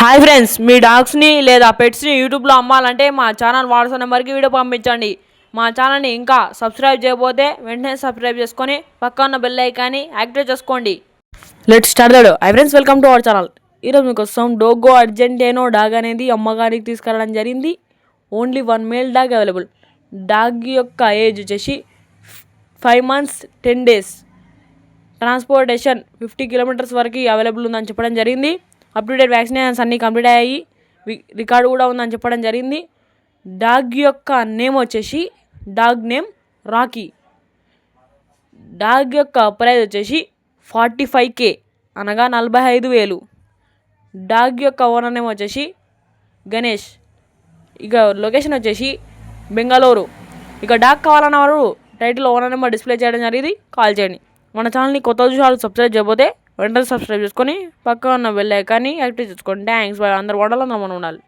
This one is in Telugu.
హాయ్ ఫ్రెండ్స్, మీ డాగ్స్ని లేదా పెట్స్ని యూట్యూబ్లో అమ్మాలంటే మా ఛానల్ వాట్సాప్ నెంబర్కి వీడియో పంపించండి. మా ఛానల్ని ఇంకా సబ్స్క్రైబ్ చేయకపోతే వెంటనే సబ్స్క్రైబ్ చేసుకొని పక్క ఉన్న బెల్ ఐకాన్ని యాక్టివేట్ చేసుకోండి. Let's start the video. Hi friends, welcome to our channel. ఈరోజు మీకోసం డోగో అర్జెంటేనో డాగ్ అనేది అమ్మగారికి తీసుకురావడం జరిగింది. Only 1 male dog available. Dog యొక్క ఏజ్ వచ్చేసి 5 months 10 days. ట్రాన్స్పోర్టేషన్ 50 kilometers వరకు అవైలబుల్ ఉందని చెప్పడం జరిగింది. అప్ టు డేట్ వ్యాక్సినేషన్స్ అన్నీ కంప్లీట్ అయ్యాయి. రికార్డు కూడా ఉందని చెప్పడం జరిగింది. డాగ్ యొక్క నేమ్ వచ్చేసి డాగ్ నేమ్ రాకీ. డాగ్ యొక్క ప్రైస్ వచ్చేసి 45K అనగా 45,000. డాగ్ యొక్క ఓనర్ నేమ్ వచ్చేసి గణేష్. ఇక లొకేషన్ వచ్చేసి బెంగళూరు. ఇక డాగ్ కావాలన్న వారు టైటిల్ ఓనర్ నెంబర్ డిస్ప్లే చేయడం జరిగింది, కాల్ చేయండి. మన ఛానల్ని కొత్త చూసారు సబ్స్క్రైబ్ చేయకపోతే వెంటనే సబ్స్క్రైబ్ చేసుకొని పక్క ఉన్న బెల్ ఐకాన్ని యాక్టివేట్ చేసుకోండి. థ్యాంక్స్. అందరు వండాలన్నా మనం ఉండాలి.